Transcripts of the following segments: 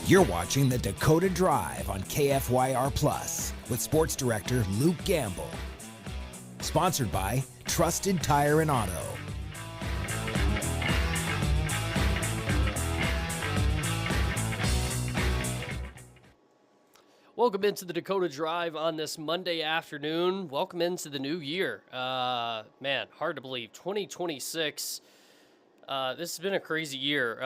You're watching the Dakota Drive on KFYR Plus with sports director Luke Gamble. Sponsored by Trusted Tire and Auto. Welcome into the Dakota Drive on this Monday afternoon. Welcome into the new year. Man, hard to believe. 2026. This has been a crazy year.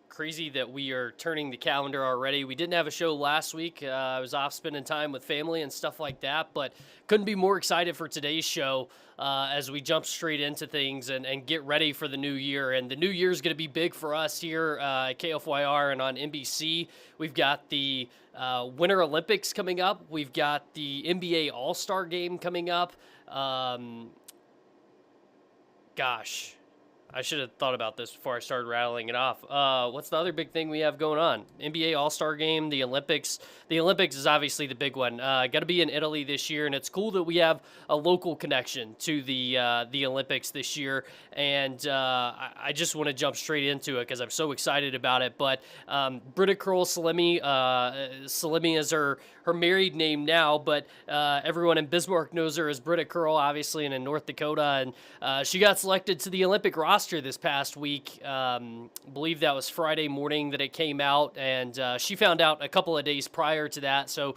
Crazy that we are turning the calendar already. We didn't have a show last week. I was off spending time with family and stuff like that, but couldn't be more excited for today's show as we jump straight into things and get ready for the new year. And the new year is going to be big for us here at KFYR and on NBC. We've got the Winter Olympics coming up. We've got the NBA All-Star Game coming up. Gosh, I should have thought about this before I started rattling it off. What's the other big thing we have going on? NBA All-Star Game, the Olympics. The Olympics is obviously the big one. Got to be in Italy this year, and it's cool that we have a local connection to the Olympics this year. And I just want to jump straight into it because I'm so excited about it. But Britta Curl-Salemme, Salemme is her married name now, but everyone in Bismarck knows her as Britta Curl, obviously, and in North Dakota. And she got selected to the Olympic roster this past week. I believe that was Friday morning that it came out, and she found out a couple of days prior to that, so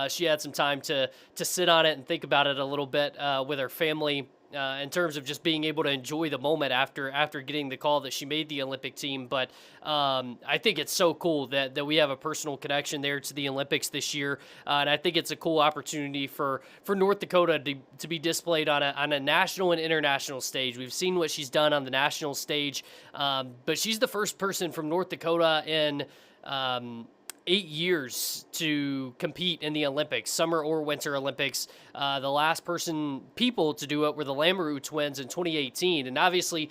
she had some time to sit on it and think about it a little bit with her family. In terms of just being able to enjoy the moment after getting the call that she made the Olympic team. But I think it's so cool that we have a personal connection there to the Olympics this year. And I think it's a cool opportunity for North Dakota to be displayed on a national and international stage. We've seen what she's done on the national stage, but she's the first person from North Dakota in 8 years to compete in the Olympics, summer or winter Olympics. The last people to do it were the Lamoureux twins in 2018. And obviously,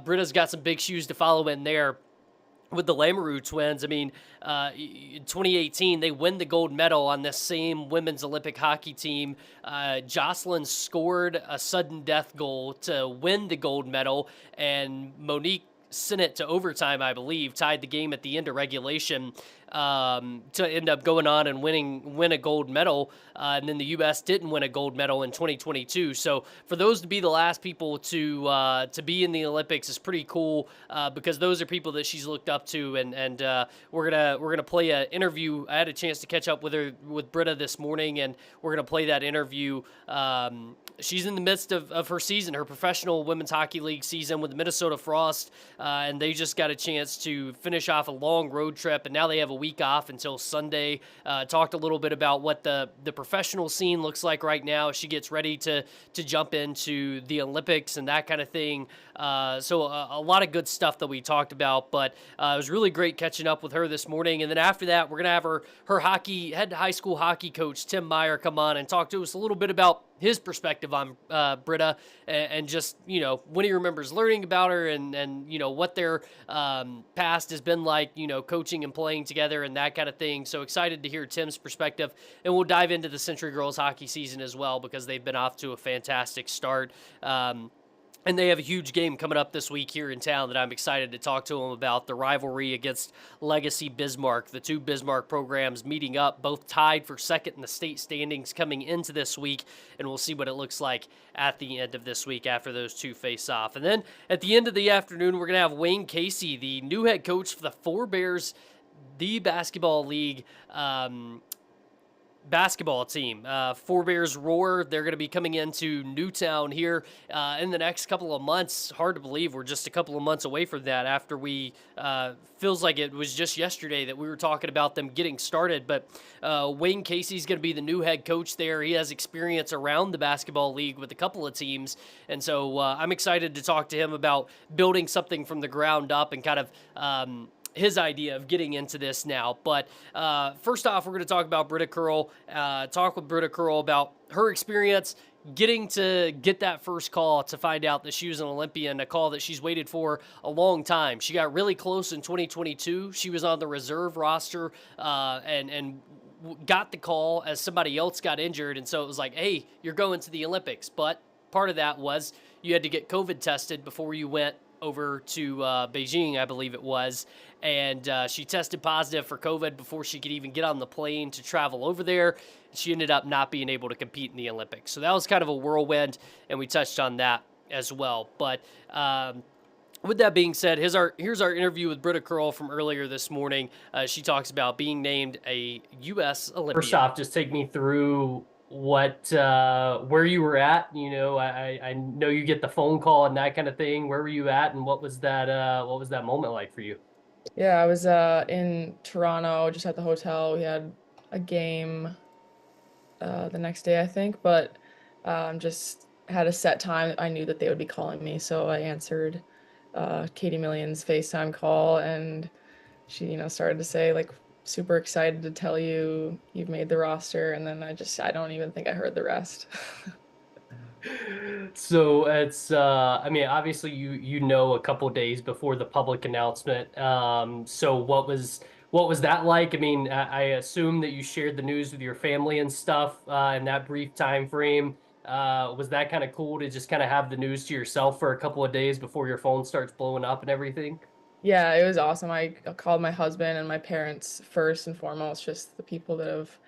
Britta's got some big shoes to follow in there with the Lamoureux twins. I mean, in 2018, they win the gold medal on this same women's Olympic hockey team. Jocelyn scored a sudden death goal to win the gold medal, and Monique sent it to overtime, I believe, tied the game at the end of regulation to end up going on and win a gold medal. And then the U.S. didn't win a gold medal in 2022. So for those to be the last people to be in the Olympics is pretty cool because those are people that she's looked up to. And we're gonna play an interview. I had a chance to catch up with Britta this morning, and we're gonna play that interview. She's in the midst of her season, her professional women's hockey league season with the Minnesota Frost, and they just got a chance to finish off a long road trip, and now they have a week off until Sunday. Talked a little bit about what the professional scene looks like right now. She gets ready to jump into the Olympics and that kind of thing. So a lot of good stuff that we talked about, but it was really great catching up with her this morning. And then after that, we're going to have her head high school hockey coach, Tim Meyer, come on and talk to us a little bit about his perspective on Britta and just, when he remembers learning about her and what their past has been like, coaching and playing together and that kind of thing. So excited to hear Tim's perspective. And we'll dive into the Century Girls hockey season as well because they've been off to a fantastic start. And they have a huge game coming up this week here in town that I'm excited to talk to them about, the rivalry against Legacy Bismarck. The two Bismarck programs meeting up, both tied for second in the state standings coming into this week, and we'll see what it looks like at the end of this week after those two face off. And then at the end of the afternoon, we're going to have Wayne Casey, the new head coach for the Forebears, the basketball league basketball team. Forebears Roar, they're going to be coming into Newtown here in the next couple of months. Hard to believe we're just a couple of months away from that after feels like it was just yesterday that we were talking about them getting started. But Wayne Casey's going to be the new head coach there. He has experience around the basketball league with a couple of teams. And so I'm excited to talk to him about building something from the ground up and kind of his idea of getting into this now. But first off, we're going to talk about Britta Curl, talk with Britta Curl about her experience getting that first call to find out that she was an Olympian, a call that she's waited for a long time. She got really close in 2022. She was on the reserve roster and got the call as somebody else got injured. And so it was like, hey, you're going to the Olympics. But part of that was you had to get COVID tested before you went over to Beijing, I believe it was, and she tested positive for COVID before she could even get on the plane to travel over there. She ended up not being able to compete in the Olympics. So that was kind of a whirlwind, and we touched on that as well. But with that being said, here's our interview with Britta Curl from earlier this morning. She talks about being named a U.S. First Olympian. off, just take me through what where you were at. I know you get the phone call and that kind of thing. Where were you at, and what was that moment like for you? Yeah, I was in Toronto, just at the hotel. We had a game the next day, I think, but just had a set time. I knew that they would be calling me, so I answered Katie Million's FaceTime call, and she, started to say like, super excited to tell you you've made the roster, and then I don't even think I heard the rest. So it's I mean, obviously you know a couple days before the public announcement. So what was that like? I mean, I assume that you shared the news with your family and stuff in that brief time frame. Was that kind of cool to just kind of have the news to yourself for a couple of days before your phone starts blowing up and everything? Yeah, it was awesome. I called my husband and my parents first and foremost, just the people that have,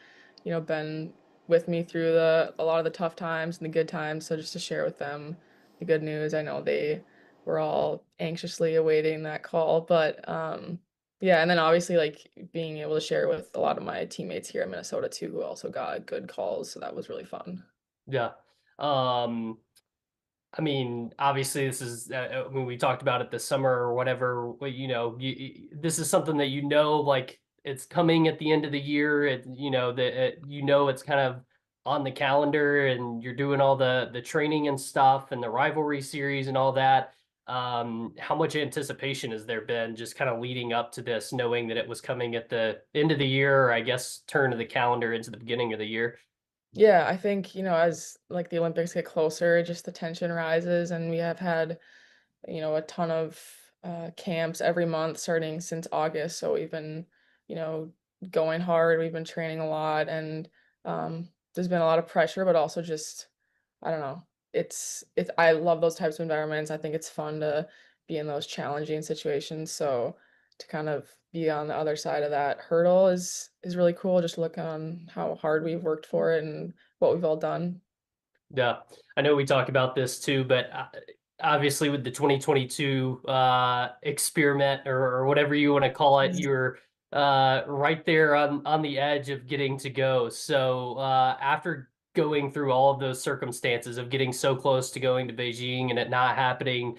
been with me through the a lot of the tough times and the good times. So just to share with them the good news. I know they were all anxiously awaiting that call, but yeah, and then obviously like being able to share with a lot of my teammates here in Minnesota too, who also got good calls. So that was really fun. Yeah. Um, I mean, obviously, this is when we talked about it this summer or whatever. This is something that like it's coming at the end of the year. It's kind of on the calendar, and you're doing all the training and stuff, and the rivalry series and all that. How much anticipation has there been just kind of leading up to this, knowing that it was coming at the end of the year, or I guess turn of the calendar into the beginning of the year? Yeah, I think, as like the Olympics get closer, just the tension rises, and we have had a ton of camps every month starting since August. So we've been, you know, going hard. We've been training a lot, and there's been a lot of pressure, but also just, I don't know. It's I love those types of environments. I think it's fun to be in those challenging situations. So to kind of be on the other side of that hurdle is really cool. Just look on how hard we've worked for it and what we've all done. Yeah, I know we talk about this too, but obviously with the 2022 experiment or whatever you want to call it, you're right there on the edge of getting to go. So after going through all of those circumstances of getting so close to going to Beijing and it not happening,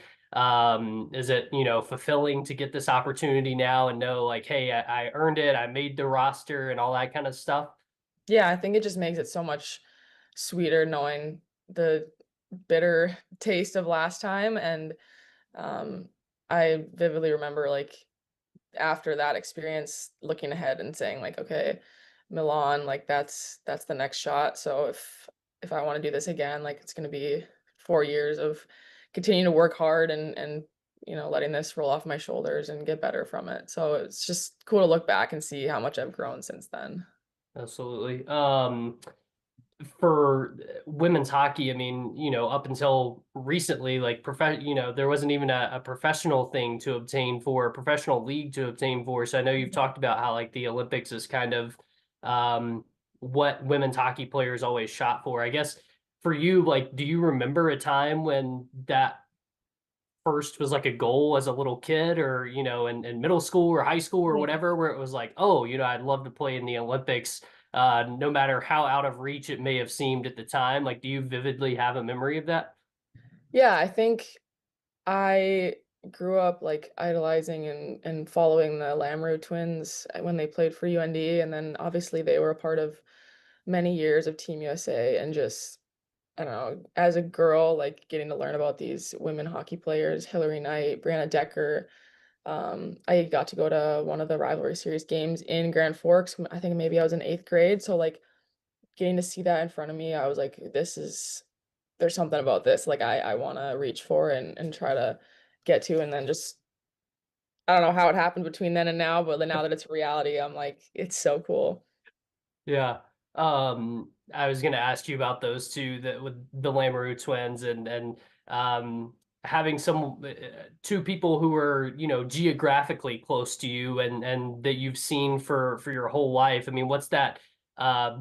is it, fulfilling to get this opportunity now and know like, hey, I earned it, I made the roster and all that kind of stuff? Yeah, I think it just makes it so much sweeter knowing the bitter taste of last time, and um, I vividly remember, like, after that experience, looking ahead and saying, like, "Okay, Milan, like, that's the next shot, so if I wanna do this again, like, it's gonna be 4 years of continuing to work hard and, letting this roll off my shoulders and get better from it." So it's just cool to look back and see how much I've grown since then. Absolutely. For women's hockey, I mean, up until recently, like there wasn't even a professional thing to obtain for, a professional league to obtain for. So I know you've talked about how like the Olympics is kind of um, what women's hockey players always shot for. I guess for you, like, do you remember a time when that first was like a goal as a little kid or in middle school or high school or whatever where it was like, oh, I'd love to play in the Olympics, no matter how out of reach it may have seemed at the time? Like, do you vividly have a memory of that? Yeah, I think I grew up, like, idolizing and following the Lamoureux twins, when they played for UND, and then obviously they were a part of many years of Team USA, and just, I don't know, as a girl, like, getting to learn about these women hockey players, Hillary Knight, Brianna Decker. I got to go to one of the rivalry series games in Grand Forks. I think maybe I was in 8th grade, so, like, getting to see that in front of me, I was like, there's something about this, like, I wanna reach for and try to get to, and then just I don't know how it happened between then and now, but then now that it's reality, I'm like, it's so cool. Yeah. I was gonna ask you about those two, that with the Lamoureux twins and having some two people who are, you know, geographically close to you and that you've seen for your whole life. I mean, what's that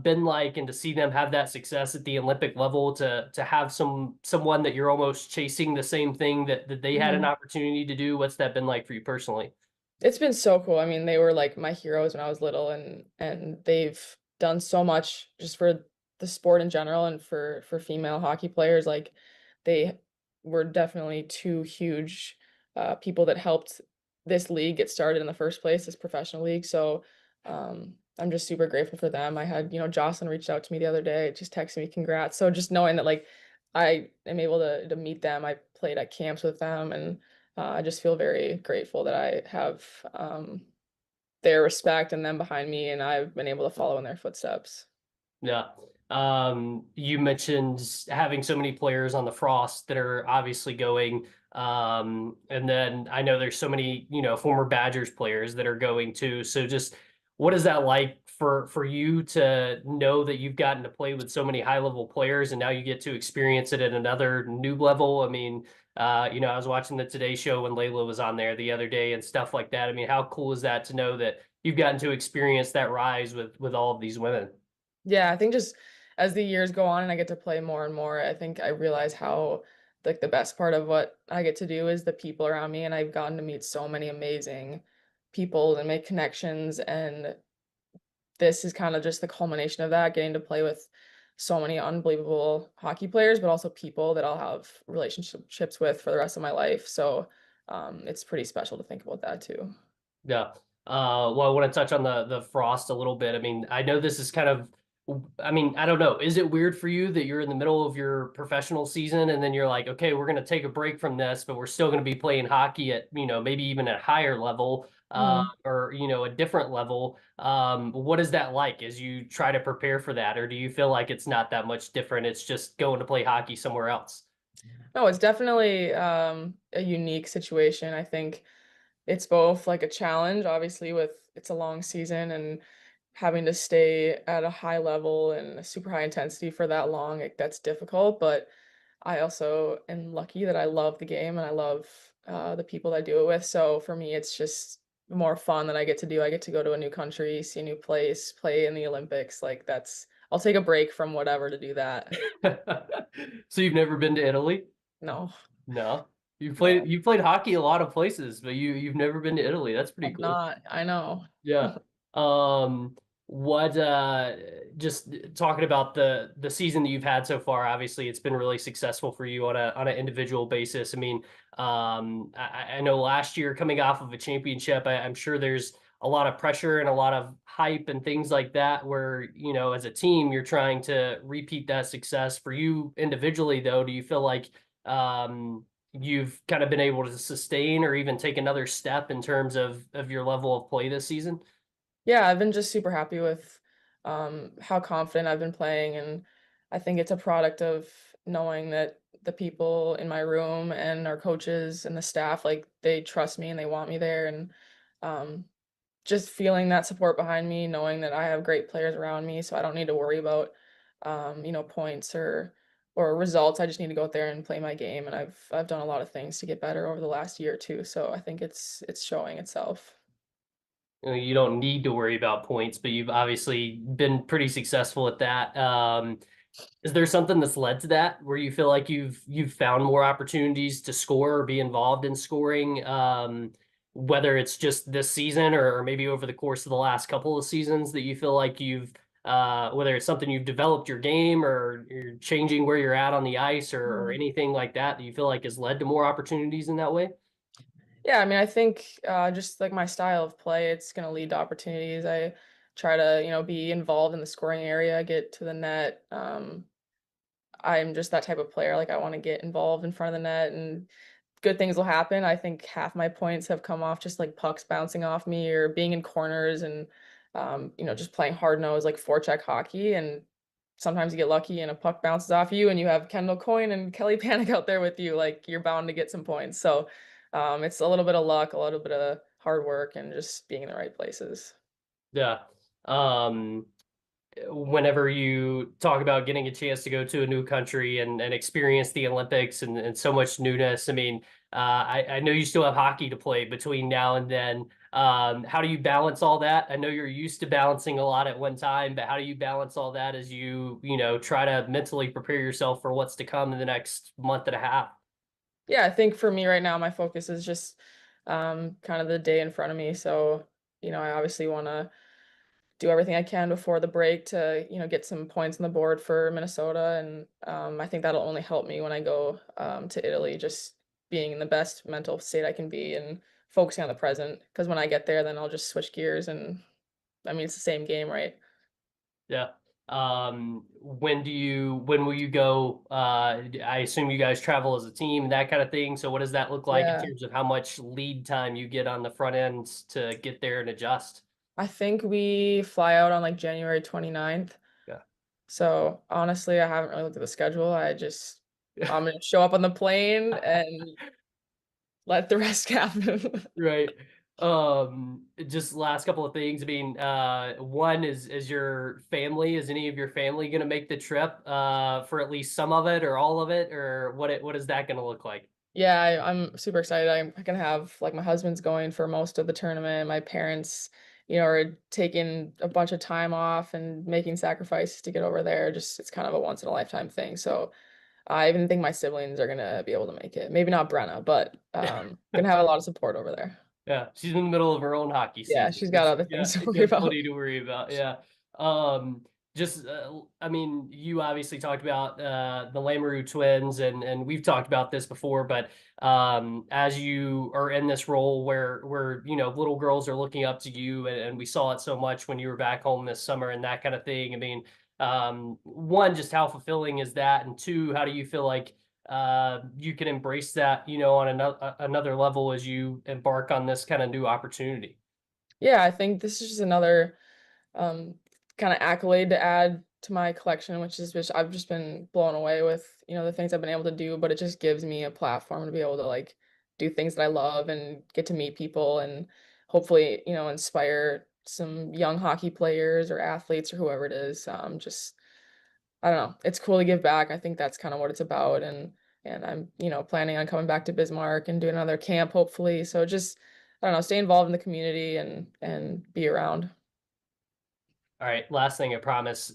been like, and to see them have that success at the Olympic level, to have someone that you're almost chasing the same thing that they had an Mhm. opportunity to do. What's that been like for you personally? It's been so cool. I mean, they were like my heroes when I was little, and they've done so much just for the sport in general and for female hockey players. Like they were definitely two huge people that helped this league get started in the first place, this professional league. So I'm just super grateful for them. I had, Jocelyn reached out to me the other day, just texted me congrats. So just knowing that like I am able to meet them, I played at camps with them, and I just feel very grateful that I have their respect and them behind me, and I've been able to follow in their footsteps. Yeah. You mentioned having so many players on the Frost that are obviously going. And then I know there's so many, you know, former Badgers players that are going too. So just what is that like for you to know that you've gotten to play with so many high level players and now you get to experience it at another new level? I mean, you know, I was watching the Today Show when Layla was on there the other day and stuff like that. I mean, how cool is that to know that you've gotten to experience that rise with all of these women? Yeah, I think just as the years go on and I get to play more and more, I think I realize how like the best part of what I get to do is the people around me, and I've gotten to meet so many amazing people and make connections, and this is kind of just the culmination of that, getting to play with so many unbelievable hockey players, but also people that I'll have relationships with for the rest of my life. So it's pretty special to think about that too. Yeah. Well, I want to touch on the frost a little bit. I mean, I know this is kind of, I mean, I don't know. Is it weird for you that you're in the middle of your professional season and then you're like, okay, we're going to take a break from this, but we're still going to be playing hockey at, you know, maybe even a higher level, Mhm. or, you know, a different level. What is that like as you try to prepare for that? Or do you feel like it's not that much different? It's just going to play hockey somewhere else? No, it's definitely a unique situation. I think it's both like a challenge, obviously, with it's a long season and having to stay at a high level and a super high intensity for that long. That's difficult, but I also am lucky that I love the game and I love the people that I do it with. So for me, it's just more fun that I get to do. I get to go to a new country, see a new place, play in the Olympics. Like I'll take a break from whatever to do that. So you've never been to Italy? No, No. no, You played hockey a lot of places, but you've never been to Italy. That's pretty I'm cool. not. I know. Yeah. What just talking about the season that you've had so far, obviously it's been really successful for you on an individual basis. I mean, I know last year coming off of a championship, I'm sure there's a lot of pressure and a lot of hype and things like that where, you know, as a team you're trying to repeat that success. For you individually though, do you feel like you've kind of been able to sustain or even take another step in terms of your level of play this season? Yeah, I've been just super happy with how confident I've been playing, and I think it's a product of knowing that the people in my room and our coaches and the staff, like they trust me and they want me there, and um, just feeling that support behind me, knowing that I have great players around me, so I don't need to worry about points or results. I just need to go out there and play my game, and I've done a lot of things to get better over the last year or two, so I think it's showing itself. You know, you don't need to worry about points, but you've obviously been pretty successful at that. Is there something that's led to that where you feel like you've found more opportunities to score or be involved in scoring? Whether it's just this season or maybe over the course of the last couple of seasons that you feel like you've whether it's something you've developed your game or you're changing where you're at on the ice or anything like that that you feel like has led to more opportunities in that way? Yeah, I mean, I think just like my style of play, it's going to lead to opportunities. I try to, be involved in the scoring area, get to the net. I'm just that type of player. Like I want to get involved in front of the net, and good things will happen. I think half my points have come off just like pucks bouncing off me or being in corners and, just playing hard nose like forecheck hockey. And sometimes you get lucky and a puck bounces off you and you have Kendall Coyne and Kelly Panic out there with you. Like you're bound to get some points. So it's a little bit of luck, a little bit of hard work, and just being in the right places. Yeah. Um, whenever you talk about getting a chance to go to a new country and experience the Olympics and so much newness. I mean, I know you still have hockey to play between now and then. How do you balance all that? I know you're used to balancing a lot at one time, but how do you balance all that as you know, try to mentally prepare yourself for what's to come in the next month and a half? Yeah, I think for me right now, my focus is just kind of the day in front of me. So, I obviously want to do everything I can before the break to, get some points on the board for Minnesota. And I think that'll only help me when I go to Italy, just being in the best mental state I can be and focusing on the present. Because when I get there, then I'll just switch gears. And I mean, it's the same game, right? Yeah. When will you go? I assume you guys travel as a team and that kind of thing. So what does that look like in Yeah. terms of how much lead time you get on the front end to get there and adjust? I think we fly out on like January 29th. Yeah. So honestly, I haven't really looked at the schedule. I'm gonna show up on the plane and let the rest happen. Right. Just last couple of things. I mean, one is your family, is any of your family gonna make the trip for at least some of it or all of it, or what is that gonna look like? Yeah, I'm super excited. I'm gonna have like my husband's going for most of the tournament. My parents, are taking a bunch of time off and making sacrifices to get over there. Just it's kind of a once in a lifetime thing. So I even think my siblings are gonna be able to make it. Maybe not Brenna, but gonna have a lot of support over there. Yeah, she's in the middle of her own hockey Yeah, season, she's so got she's other things to worry got about. plenty to worry about. Yeah. Um, just, I mean, you obviously talked about the Lamoureux twins, and we've talked about this before, but as you are in this role where little girls are looking up to you, and we saw it so much when you were back home this summer and that kind of thing. I mean, one, just how fulfilling is that, and two, how do you feel like you can embrace that, on another level as you embark on this kind of new opportunity? Yeah, I think this is just another um, kind of accolade to add to my collection, which I've just been blown away with, the things I've been able to do, but it just gives me a platform to be able to like do things that I love and get to meet people and hopefully, inspire some young hockey players or athletes or whoever it is. Just I don't know. It's cool to give back. I think that's kind of what it's about. And I'm, planning on coming back to Bismarck and doing another camp hopefully. So just I don't know, stay involved in the community and be around. All right, last thing, I promise.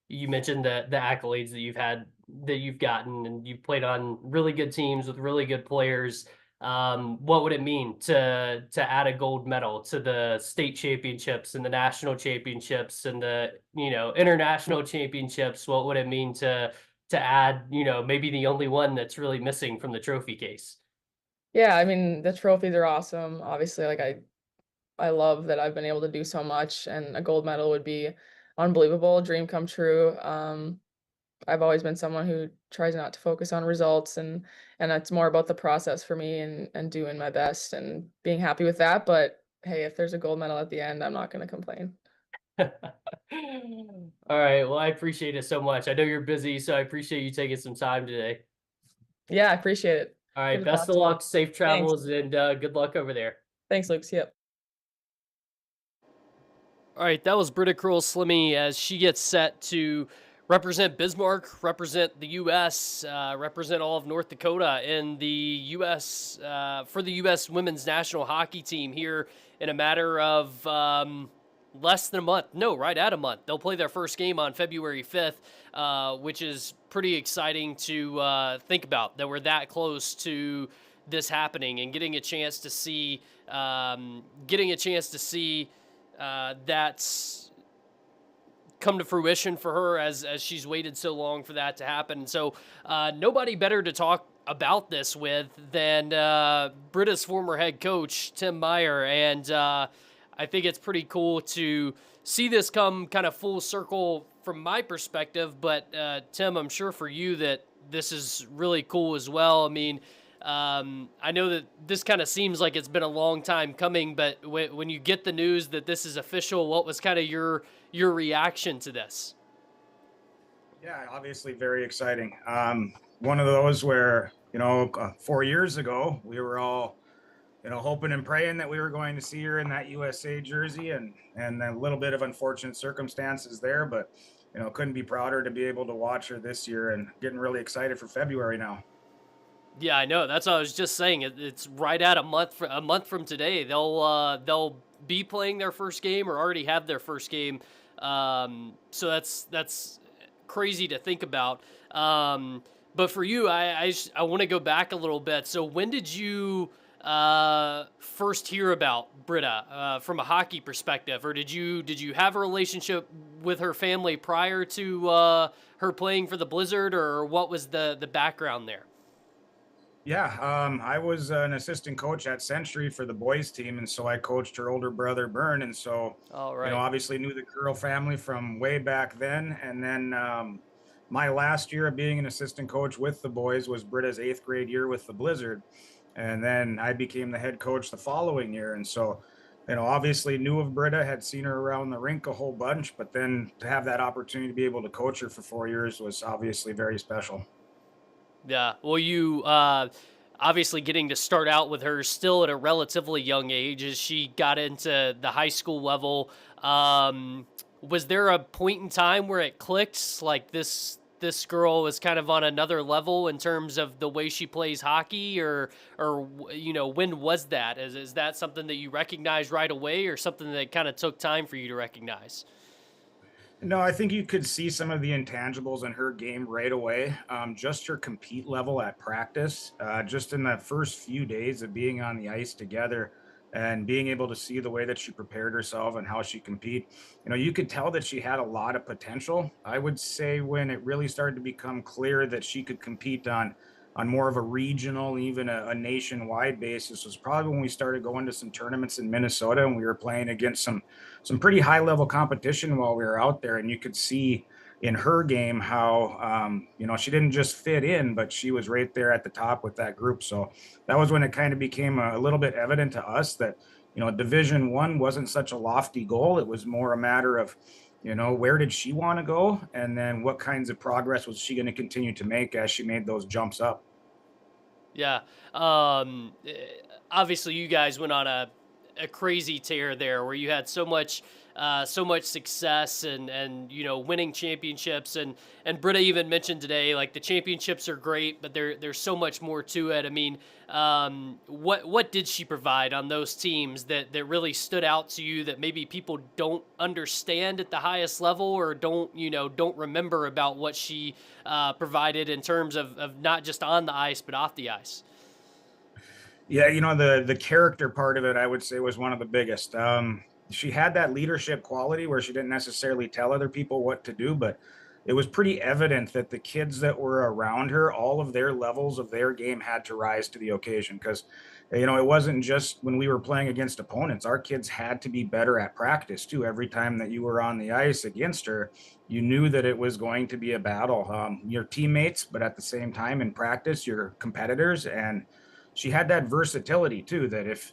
You mentioned the accolades that you've gotten, and you've played on really good teams with really good players. What would it mean to add a gold medal to the state championships and the national championships and the international championships? What would it mean to add maybe the only one that's really missing from the trophy case? Yeah, I mean, the trophies are awesome. Obviously, like I love that I've been able to do so much and a gold medal would be unbelievable, dream come true. I've always been someone who tries not to focus on results and it's more about the process for me and doing my best and being happy with that. But hey, if there's a gold medal at the end, I'm not going to complain. All right. Well, I appreciate it so much. I know you're busy, so I appreciate you taking some time today. Yeah, I appreciate it. All Good right. to Best talk of to you. luck, safe Thanks. travels, and good luck over there. Thanks, Luke. See ya. All right, that was Britta Curl-Salemme as she gets set to represent Bismarck, represent the U.S., represent all of North Dakota in the U.S. For the U.S. women's national hockey team here in a matter of less than a month. No, right at a month. They'll play their first game on February 5th, which is pretty exciting to think about, that we're that close to this happening and getting a chance to see that's come to fruition for her as she's waited so long for that to happen. So nobody better to talk about this with than Britta's former head coach, Tim Meyer. And I think it's pretty cool to see this come kind of full circle from my perspective. But Tim, I'm sure for you that this is really cool as well. I mean, I know that this kind of seems like it's been a long time coming, but when you get the news that this is official, what was kind of your reaction to this? Yeah, obviously very exciting. One of those where, 4 years ago, we were all hoping and praying that we were going to see her in that USA jersey, and a little bit of unfortunate circumstances there, but couldn't be prouder to be able to watch her this year, and getting really excited for February now. Yeah, I know. That's what I was just saying. It's right at a month from today. They'll be playing their first game or already have their first game. So that's crazy to think about. But for you, I want to go back a little bit. So when did you first hear about Britta from a hockey perspective, or did you have a relationship with her family prior to her playing for the Blizzard, or what was the background there? Yeah, I was an assistant coach at Century for the boys team, and so I coached her older brother Byrne, and so All right. obviously knew the Curl family from way back then. And then my last year of being an assistant coach with the boys was Britta's 8th grade year with the Blizzard, and then I became the head coach the following year. And so, obviously knew of Britta, had seen her around the rink a whole bunch, but then to have that opportunity to be able to coach her for 4 years was obviously very special. Yeah. Well, you obviously getting to start out with her still at a relatively young age as she got into the high school level. Was there a point in time where it clicked? Like this girl is kind of on another level in terms of the way she plays hockey, or when was that? Is that something that you recognized right away, or something that kind of took time for you to recognize? No, I think you could see some of the intangibles in her game right away. Just her compete level at practice, just in the first few days of being on the ice together and being able to see the way that she prepared herself and how she compete. You could tell that she had a lot of potential. I would say when it really started to become clear that she could compete on more of a regional, even a nationwide basis, was probably when we started going to some tournaments in Minnesota, and we were playing against some pretty high level competition while we were out there. And you could see in her game how she didn't just fit in, but she was right there at the top with that group. So that was when it kind of became a little bit evident to us that Division 1 wasn't such a lofty goal. It was more a matter of where did she want to go, and then what kinds of progress was she going to continue to make as she made those jumps up. Yeah. Um, eh, Obviously, you guys went on a crazy tear there where you had so much success and winning championships, and Britta even mentioned today, like, the championships are great, but there's so much more to it. I mean, what did she provide on those teams that really stood out to you that maybe people don't understand at the highest level, or don't remember about what she provided in terms of not just on the ice but off the ice? Yeah, the character part of it, I would say, was one of the biggest. She had that leadership quality where she didn't necessarily tell other people what to do, but it was pretty evident that the kids that were around her, all of their levels of their game had to rise to the occasion. Because it wasn't just when we were playing against opponents. Our kids had to be better at practice too. Every time that you were on the ice against her, you knew that it was going to be a battle. Your teammates, but at the same time in practice, your competitors. And she had that versatility too, that if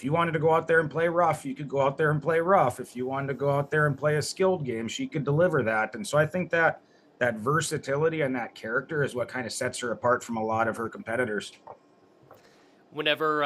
you wanted to go out there and play rough, you could go out there and play rough. If you wanted to go out there and play a skilled game, she could deliver that. And so I think that versatility and that character is what kind of sets her apart from a lot of her competitors. Whenever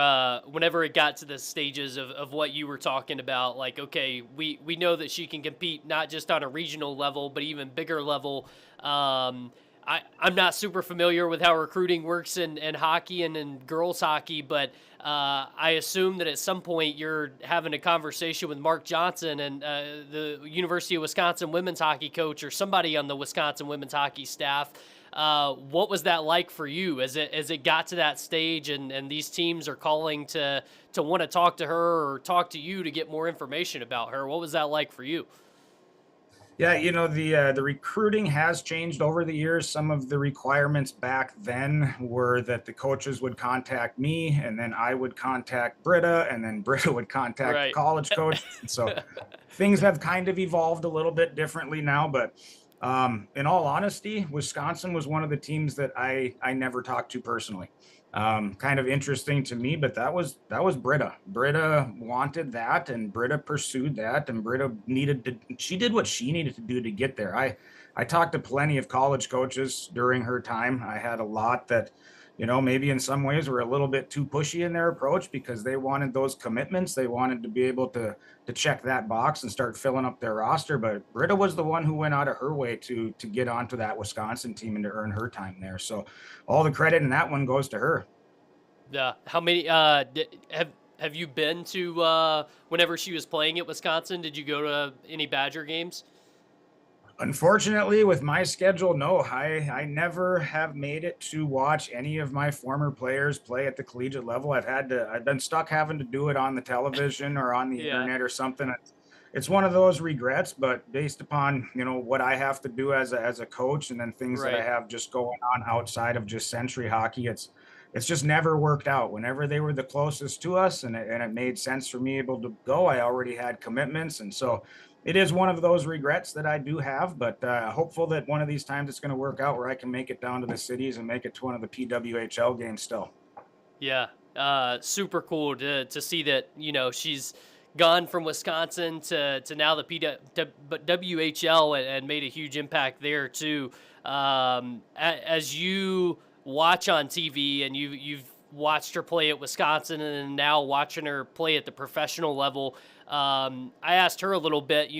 it got to the stages of what you were talking about, like, okay, we know that she can compete not just on a regional level but even bigger level. I'm not super familiar with how recruiting works in hockey and in girls hockey, but I assume that at some point you're having a conversation with Mark Johnson and the University of Wisconsin women's hockey coach, or somebody on the Wisconsin women's hockey staff. What was that like for you as it got to that stage, and these teams are calling to want to talk to her or talk to you to get more information about her? What was that like for you? Yeah, the recruiting has changed over the years. Some of the requirements back then were that the coaches would contact me, and then I would contact Britta, and then Britta would contact the Right. college coach. So things have kind of evolved a little bit differently now. But in all honesty, Wisconsin was one of the teams that I never talked to personally. Kind of interesting to me, but that was Britta. Britta wanted that, and Britta pursued that, and Britta she did what she needed to do to get there. I talked to plenty of college coaches during her time. I had a lot that maybe in some ways were a little bit too pushy in their approach because they wanted those commitments. They wanted to be able to check that box and start filling up their roster. But Britta was the one who went out of her way to get onto that Wisconsin team and to earn her time there. So all the credit in that one goes to her. Yeah. How many have you been to whenever she was playing at Wisconsin? Did you go to any Badger games? Unfortunately, with my schedule, no, I never have made it to watch any of my former players play at the collegiate level. I've been stuck having to do it on the television or on the Yeah. internet or something. It's one of those regrets, but based upon, what I have to do as a coach and then things that I Right. have just going on outside of just century hockey, it's just never worked out. Whenever they were the closest to us and it made sense for me able to go, I already had commitments. And so it is one of those regrets that I do have, but hopeful that one of these times it's going to work out where I can make it down to the cities and make it to one of the PWHL games still. Yeah. Super cool to see that, she's gone from Wisconsin to now the WHL and made a huge impact there too. As you watch on TV and you've watched her play at Wisconsin and now watching her play at the professional level, I asked her a little bit,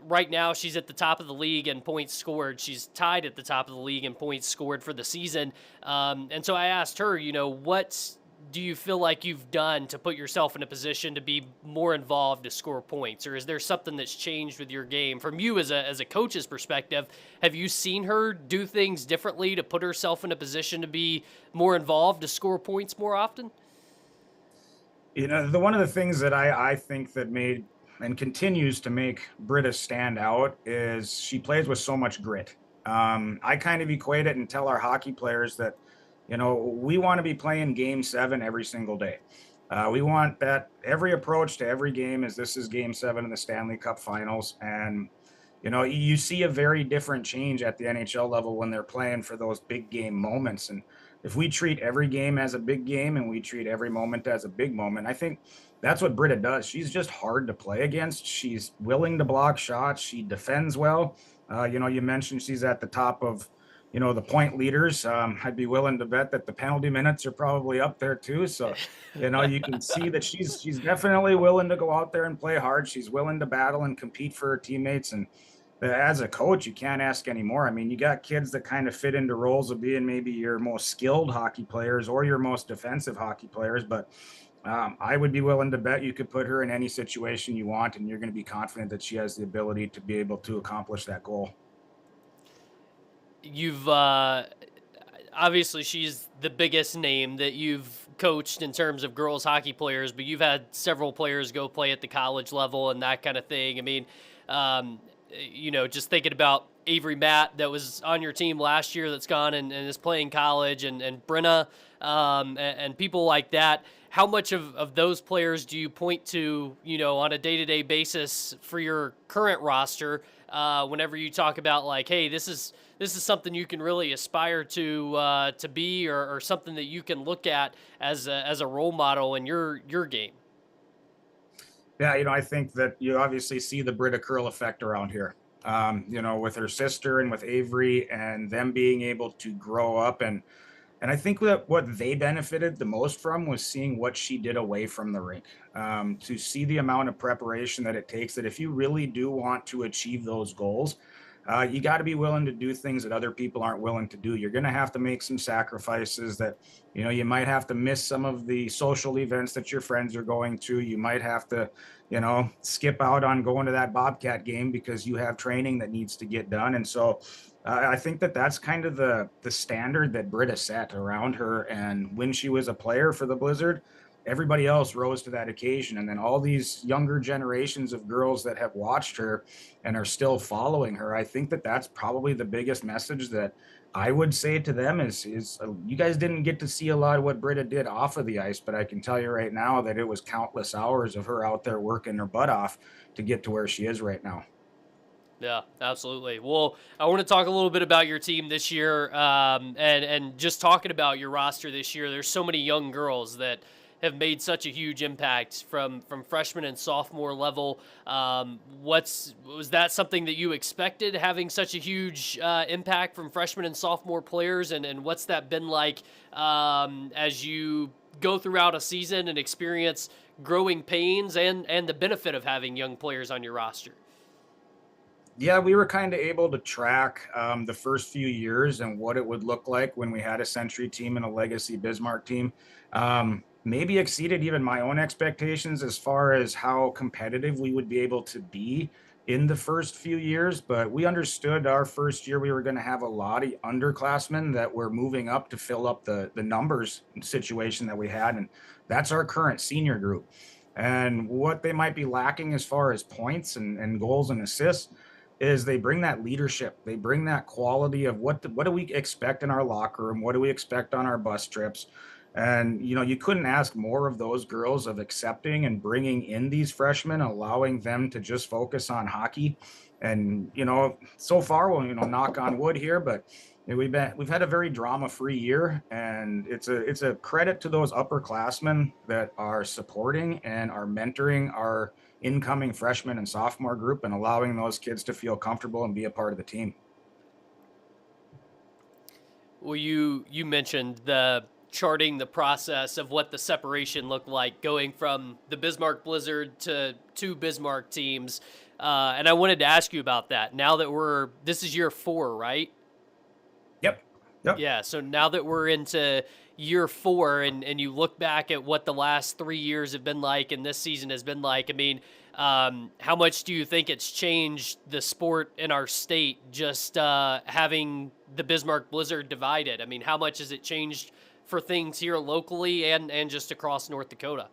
right now she's at the top of the league in points scored. She's tied at the top of the league in points scored for the season. And so I asked her, what do you feel like you've done to put yourself in a position to be more involved to score points? Or is there something that's changed with your game? From you as a coach's perspective, have you seen her do things differently to put herself in a position to be more involved to score points more often? One of the things that I think that made and continues to make Britta stand out is she plays with so much grit. I kind of equate it and tell our hockey players that, we want to be playing game 7 every single day. We want that every approach to every game this is game 7 in the Stanley Cup finals. And, you see a very different change at the NHL level when they're playing for those big game moments. And if we treat every game as a big game and we treat every moment as a big moment, I think that's what Britta does. She's just hard to play against. She's willing to block shots. She defends well. You mentioned she's at the top of, the point leaders. I'd be willing to bet that the penalty minutes are probably up there too. So, you can see that she's definitely willing to go out there and play hard. She's willing to battle and compete for her teammates. And as a coach, you can't ask anymore. I mean, you got kids that kind of fit into roles of being maybe your most skilled hockey players or your most defensive hockey players, but I would be willing to bet you could put her in any situation you want, and you're going to be confident that she has the ability to be able to accomplish that goal. You've obviously she's the biggest name that you've coached in terms of girls hockey players, but you've had several players go play at the college level and that kind of thing. I mean, just thinking about Avery Matt that was on your team last year that's gone and is playing college and Brenna and people like that. How much of those players do you point to, on a day-to-day basis for your current roster whenever you talk about like, hey, this is something you can really aspire to be or something that you can look at as a role model in your game? Yeah, I think that you obviously see the Britta Curl effect around here. With her sister and with Avery and them being able to grow up and I think that what they benefited the most from was seeing what she did away from the rink, to see the amount of preparation that it takes, that if you really do want to achieve those goals, you got to be willing to do things that other people aren't willing to do. You're going to have to make some sacrifices that, you might have to miss some of the social events that your friends are going to. You might have to, skip out on going to that Bobcat game because you have training that needs to get done. And so I think that that's kind of the standard that Britta set around her. And when she was a player for the Blizzard, everybody else rose to that occasion. And then all these younger generations of girls that have watched her and are still following her, I think that that's probably the biggest message that I would say to them is you guys didn't get to see a lot of what Britta did off of the ice, but I can tell you right now that it was countless hours of her out there working her butt off to get to where she is right now. Yeah, absolutely. Well, I want to talk a little bit about your team this year, and just talking about your roster this year. There's so many young girls that have made such a huge impact from freshman and sophomore level. Was that something that you expected, having such a huge impact from freshman and sophomore players, and what's that been like as you go throughout a season and experience growing pains and the benefit of having young players on your roster? Yeah, we were kind of able to track the first few years and what it would look like when we had a Century team and a Legacy Bismarck team. Maybe exceeded even my own expectations as far as how competitive we would be able to be in the first few years. But we understood our first year we were going to have a lot of underclassmen that were moving up to fill up the numbers situation that we had. And that's our current senior group. And what they might be lacking as far as points and goals and assists is they bring that leadership. They bring that quality of what do we expect in our locker room? What do we expect on our bus trips? And, you couldn't ask more of those girls of accepting and bringing in these freshmen, allowing them to just focus on hockey. And, so far, well, knock on wood here, but we've had a very drama-free year, and it's a credit to those upperclassmen that are supporting and are mentoring our incoming freshman and sophomore group and allowing those kids to feel comfortable and be a part of the team. Well, you mentioned the charting the process of what the separation looked like going from the Bismarck Blizzard to two Bismarck teams. And I wanted to ask you about that. Now that this is year 4, right? Yep. Yeah. So now that we're into year 4 and you look back at what the last 3 years have been like and this season has been like, I mean, how much do you think it's changed the sport in our state just having the Bismarck Blizzard divided? I mean, how much has it changed for things here locally and just across North Dakota?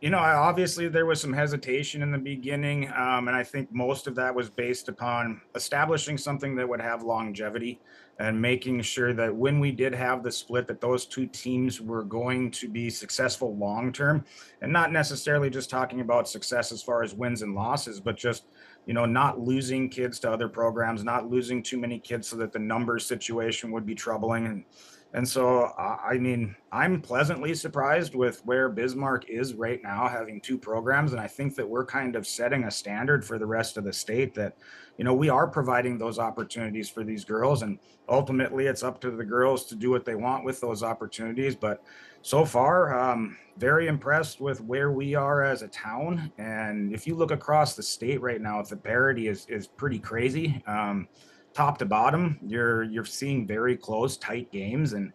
Obviously there was some hesitation in the beginning, and I think most of that was based upon establishing something that would have longevity and making sure that when we did have the split, that those two teams were going to be successful long term, and not necessarily just talking about success as far as wins and losses, but just not losing kids to other programs, not losing too many kids so that the numbers situation would be troubling. And so, I mean, I'm pleasantly surprised with where Bismarck is right now, having two programs. And I think that we're kind of setting a standard for the rest of the state that, we are providing those opportunities for these girls. And ultimately, it's up to the girls to do what they want with those opportunities. But so far, very impressed with where we are as a town. And if you look across the state right now, the parity is pretty crazy. Top to bottom, you're seeing very close, tight games. And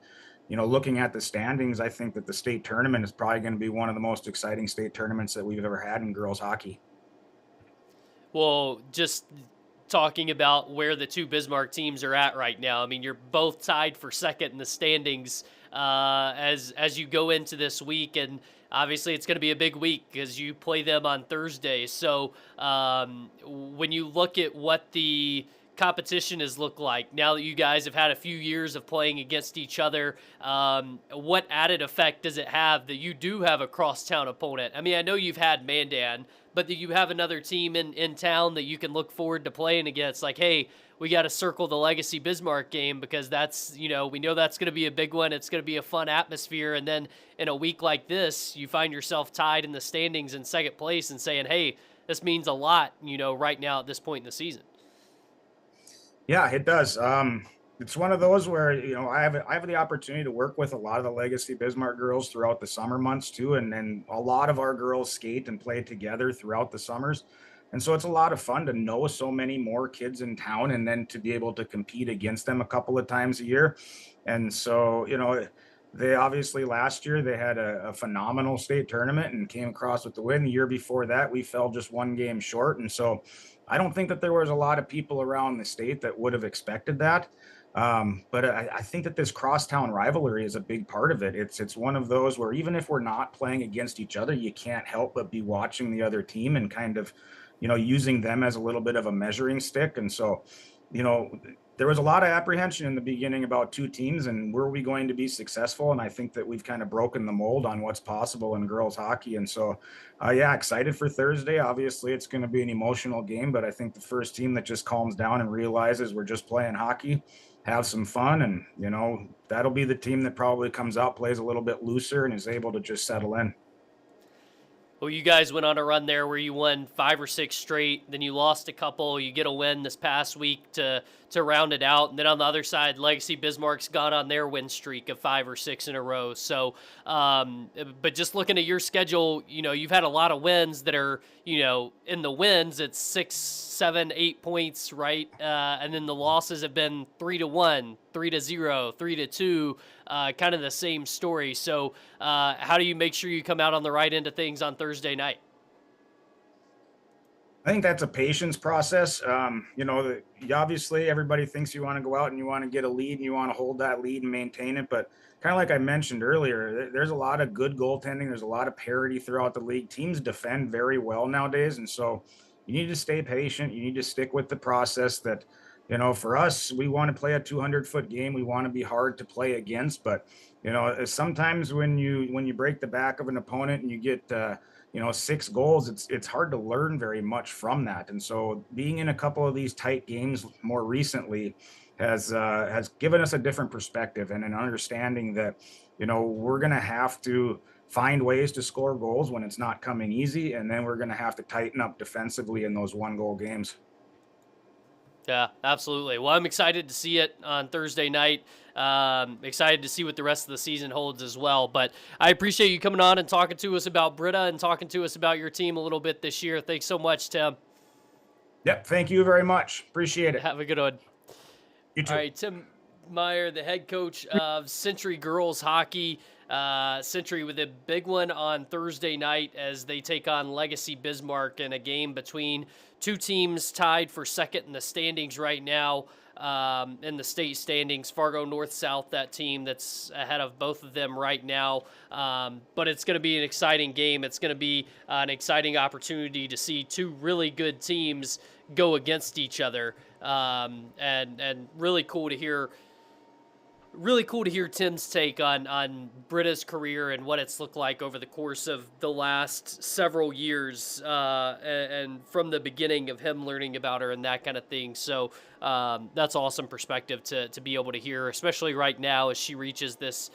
looking at the standings, I think that the state tournament is probably going to be one of the most exciting state tournaments that we've ever had in girls hockey. Well, just talking about where the two Bismarck teams are at right now, I mean, you're both tied for second in the standings as you go into this week, and obviously it's going to be a big week because you play them on Thursday. So when you look at what the competition has looked like now that you guys have had a few years of playing against each other, what added effect does it have that you do have a crosstown opponent? I mean, I know you've had Mandan, but that you have another team in town that you can look forward to playing against. Like, hey, we got to circle the Legacy Bismarck game because that's, we know that's going to be a big one. It's going to be a fun atmosphere. And then in a week like this, you find yourself tied in the standings in second place and saying, hey, this means a lot, right now at this point in the season. Yeah, it does. It's one of those where, I have the opportunity to work with a lot of the Legacy Bismarck girls throughout the summer months too. And then a lot of our girls skate and play together throughout the summers. And so it's a lot of fun to know so many more kids in town and then to be able to compete against them a couple of times a year. And so, they obviously last year they had a phenomenal state tournament and came across with the win. The year before that, we fell just one game short. And so I don't think that there was a lot of people around the state that would have expected that. But I think that this crosstown rivalry is a big part of it. It's one of those where even if we're not playing against each other, you can't help but be watching the other team and kind of, using them as a little bit of a measuring stick. And so, there was a lot of apprehension in the beginning about two teams and were we going to be successful? And I think that we've kind of broken the mold on what's possible in girls hockey. And so, excited for Thursday. Obviously, it's going to be an emotional game, but I think the first team that just calms down and realizes we're just playing hockey have some fun. And, that'll be the team that probably comes out, plays a little bit looser, and is able to just settle in. Well, you guys went on a run there where you won 5 or 6 straight, then you lost a couple. You get a win this past week to round it out, and then on the other side, Legacy Bismarck's gone on their win streak of 5 or 6 in a row. So, but just looking at your schedule, you've had a lot of wins that are, in the wins, it's 6, 7, 8 points, right? And then the losses have been 3-1, 3-0, 3-2. Kind of the same story. So how do you make sure you come out on the right end of things on Thursday night? I think that's a patience process. Obviously everybody thinks you want to go out and you want to get a lead and you want to hold that lead and maintain it. But kind of like I mentioned earlier, there's a lot of good goaltending. There's a lot of parity throughout the league. Teams defend very well nowadays. And so you need to stay patient. You need to stick with the process that, for us, we want to play a 200-foot game. We want to be hard to play against. But, sometimes when you break the back of an opponent and you get, 6 goals, it's hard to learn very much from that. And so being in a couple of these tight games more recently has given us a different perspective and an understanding that, we're going to have to find ways to score goals when it's not coming easy. And then we're going to have to tighten up defensively in those 1-goal games. Yeah, absolutely. Well, I'm excited to see it on Thursday night. Excited to see what the rest of the season holds as well. But I appreciate you coming on and talking to us about Britta and talking to us about your team a little bit this year. Thanks so much, Tim. Yep. Thank you very much. Appreciate it. Have a good one. You too. All right, Tim Meyer, the head coach of Century Girls Hockey. Century with a big one on Thursday night as they take on Legacy Bismarck in a game between two teams tied for second in the standings right now, in the state standings. Fargo North-South, that team that's ahead of both of them right now. But it's going to be an exciting game. It's going to be an exciting opportunity to see two really good teams go against each other. And really cool to hear Tim's take on Britta's career and what it's looked like over the course of the last several years, and from the beginning of him learning about her and that kind of thing. So that's awesome perspective to be able to hear, especially right now as she reaches this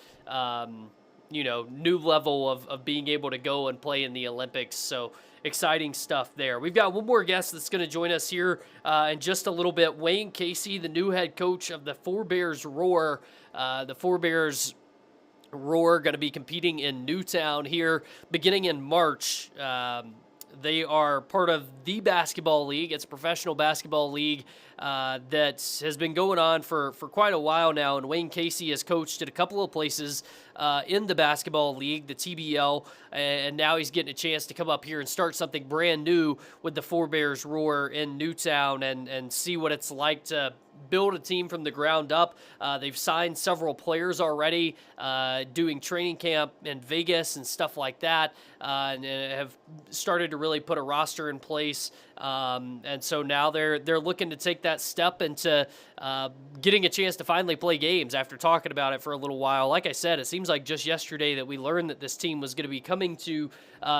new level of being able to go and play in the Olympics. So exciting stuff there. We've got one more guest that's going to join us here in just a little bit. Wayne Casey, the new head coach of the Four Bears Roar. The Four Bears Roar going to be competing in Newtown here beginning in March. They are part of the basketball league. It's a professional basketball league that has been going on for quite a while now. And Wayne Casey has coached at a couple of places in the basketball league, the TBL, and now he's getting a chance to come up here and start something brand new with the Four Bears Roar in Newtown and see what it's like to build a team from the ground up. They've signed several players already, doing training camp in Vegas and stuff like that, and have started to really put a roster in place. And so now they're looking to take that step into getting a chance to finally play games after talking about it for a little while. Like I said, it seems like just yesterday that we learned that this team was going to be coming to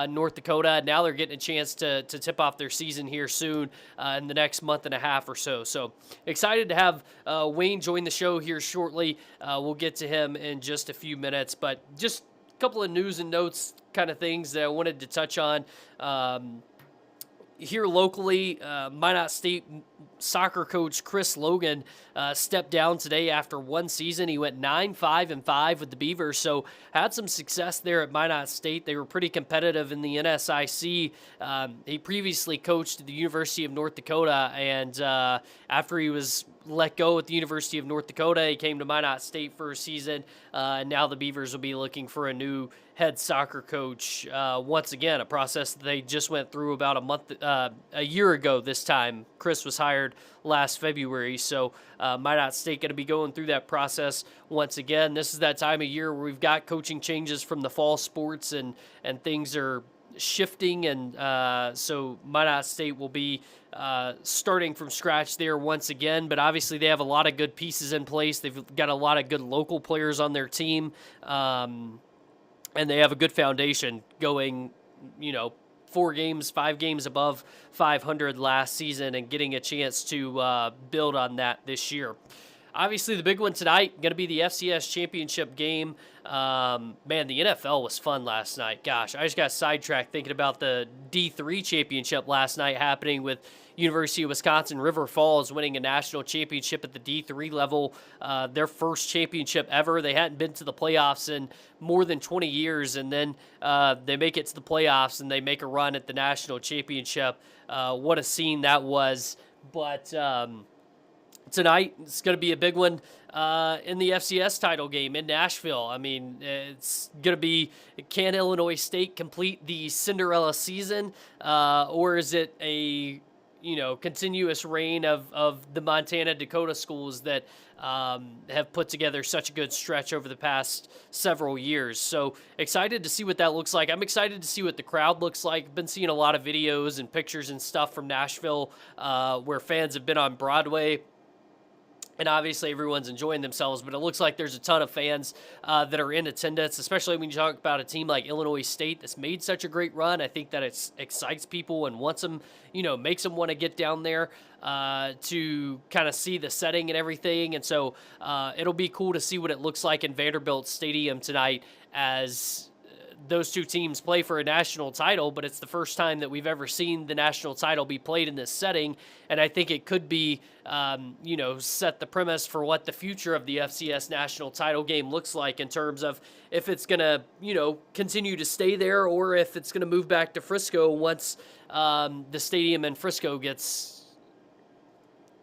North Dakota. Now they're getting a chance to tip off their season here soon in the next month and a half or so. So excited to have Wayne join the show here shortly. We'll get to him in just a few minutes, but just a couple of news and notes kind of things that I wanted to touch on. Here locally, Minot State soccer coach Chris Logan stepped down today after one season. He went 9-5-5 with the Beavers, so had some success there at Minot State. They were pretty competitive in the NSIC. He previously coached at the University of North Dakota, and after he was let go at the University of North Dakota, he came to Minot State for a season, and now the Beavers will be looking for a new head soccer coach once again, a process that they just went through about a year ago this time. Chris was hired last February, so Minot State going to be going through that process once again. This is that time of year where we've got coaching changes from the fall sports and things are shifting, and so Minot State will be starting from scratch there once again, but obviously they have a lot of good pieces in place. They've got a lot of good local players on their team, and they have a good foundation going, 5 games above 500 last season and getting a chance to build on that this year. obviously the big one tonight, going to be the FCS championship game. Man, the NFL was fun last night. Gosh, I just got sidetracked thinking about the D3 championship last night happening with University of Wisconsin River Falls winning a national championship at the D3 level, their first championship ever. They hadn't been to the playoffs in more than 20 years, and then they make it to the playoffs and they make a run at the national championship. What a scene that was. But tonight, it's going to be a big one in the FCS title game in Nashville. I mean, it's going to be, can Illinois State complete the Cinderella season, or is it a continuous reign of the Montana Dakota schools that have put together such a good stretch over the past several years. So excited to see what that looks like. I'm excited to see what the crowd looks like. I've been seeing a lot of videos and pictures and stuff from Nashville where fans have been on Broadway. And obviously everyone's enjoying themselves, but it looks like there's a ton of fans that are in attendance, especially when you talk about a team like Illinois State that's made such a great run. I think that it excites people and wants them, makes them want to get down there to kind of see the setting and everything. And so it'll be cool to see what it looks like in Vanderbilt Stadium tonight as those two teams play for a national title, but it's the first time that we've ever seen the national title be played in this setting. And I think it could be, set the premise for what the future of the FCS national title game looks like in terms of if it's going to, continue to stay there or if it's going to move back to Frisco once the stadium in Frisco gets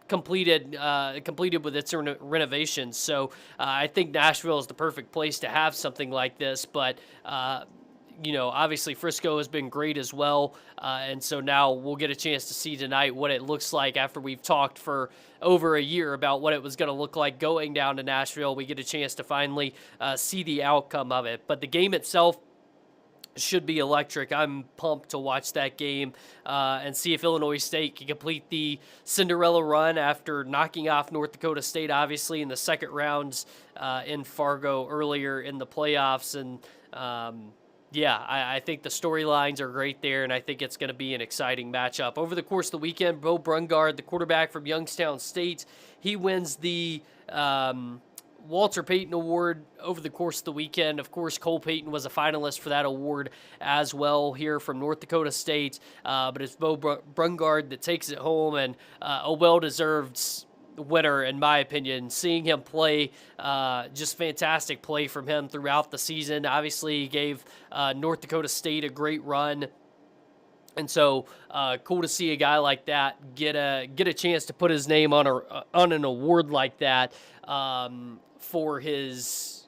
completed with its renovations. So I think Nashville is the perfect place to have something like this, but obviously Frisco has been great as well, and so now we'll get a chance to see tonight what it looks like after we've talked for over a year about what it was going to look like going down to Nashville. We get a chance to finally see the outcome of it, but the game itself should be electric. I'm pumped to watch that game and see if Illinois State can complete the Cinderella run after knocking off North Dakota State, obviously, in the second rounds in Fargo earlier in the playoffs. And I think the storylines are great there, and I think it's going to be an exciting matchup. Over the course of the weekend, Bo Brungard, the quarterback from Youngstown State, he wins the Walter Payton Award over the course of the weekend. Of course, Cole Payton was a finalist for that award as well here from North Dakota State, but it's Bo Brungard that takes it home, and a well-deserved winner, in my opinion. Seeing him play, just fantastic play from him throughout the season. Obviously, he gave North Dakota State a great run. And so, cool to see a guy like that get a chance to put his name on an award like that for his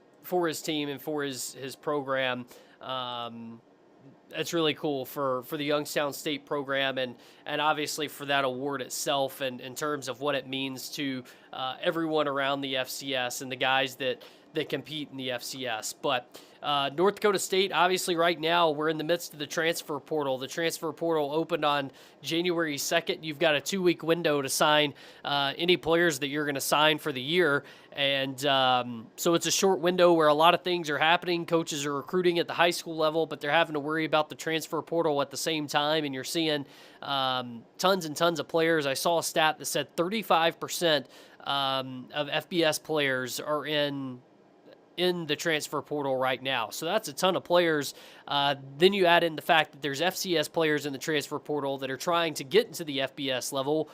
team and for his program. That's really cool for the Youngstown State program and obviously for that award itself and in terms of what it means to everyone around the FCS and the guys that compete in the FCS. But North Dakota State, obviously right now, we're in the midst of the transfer portal. The transfer portal opened on January 2nd. You've got a 2-week window to sign any players that you're going to sign for the year. And so it's a short window where a lot of things are happening. Coaches are recruiting at the high school level, but they're having to worry about the transfer portal at the same time. And you're seeing tons and tons of players. I saw a stat that said 35% of FBS players are in the transfer portal right now. So that's a ton of players. Then you add in the fact that there's FCS players in the transfer portal that are trying to get into the FBS level.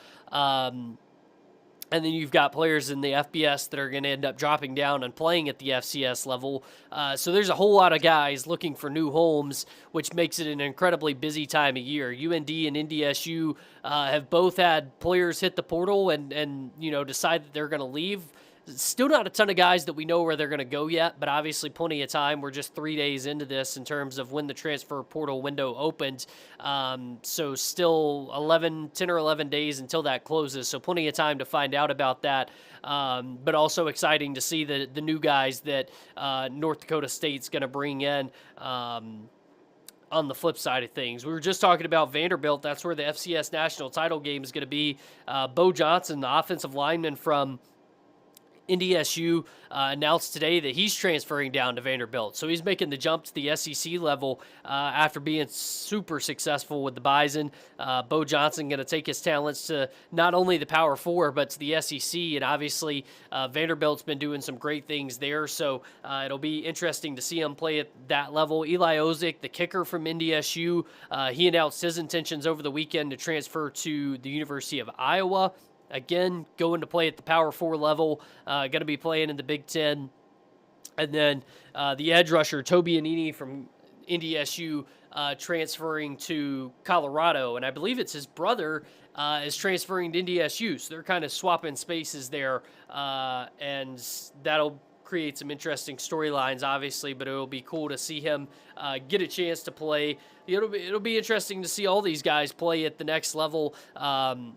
And then you've got players in the FBS that are going to end up dropping down and playing at the FCS level. So there's a whole lot of guys looking for new homes, which makes it an incredibly busy time of year. UND and NDSU have both had players hit the portal and decide that they're going to leave. Still not a ton of guys that we know where they're going to go yet, but obviously plenty of time. We're just 3 days into this in terms of when the transfer portal window opened. So still 10 or 11 days until that closes. So plenty of time to find out about that. But also exciting to see the new guys that North Dakota State's going to bring in. On the flip side of things, we were just talking about Vanderbilt. That's where the FCS national title game is going to be. Bo Johnson, the offensive lineman from NDSU announced today that he's transferring down to Vanderbilt. So he's making the jump to the SEC level after being super successful with the Bison. Bo Johnson going to take his talents to not only the Power Four, but to the SEC. And obviously, Vanderbilt's been doing some great things there. So it'll be interesting to see him play at that level. Eli Ozick, the kicker from NDSU, he announced his intentions over the weekend to transfer to the University of Iowa. Again, going to play at the Power 4 level, going to be playing in the Big Ten. And then the edge rusher, Toby Anini from NDSU, transferring to Colorado. And I believe it's his brother is transferring to NDSU. So they're kind of swapping spaces there. And that'll create some interesting storylines, obviously, but it'll be cool to see him get a chance to play. It'll be interesting to see all these guys play at the next level.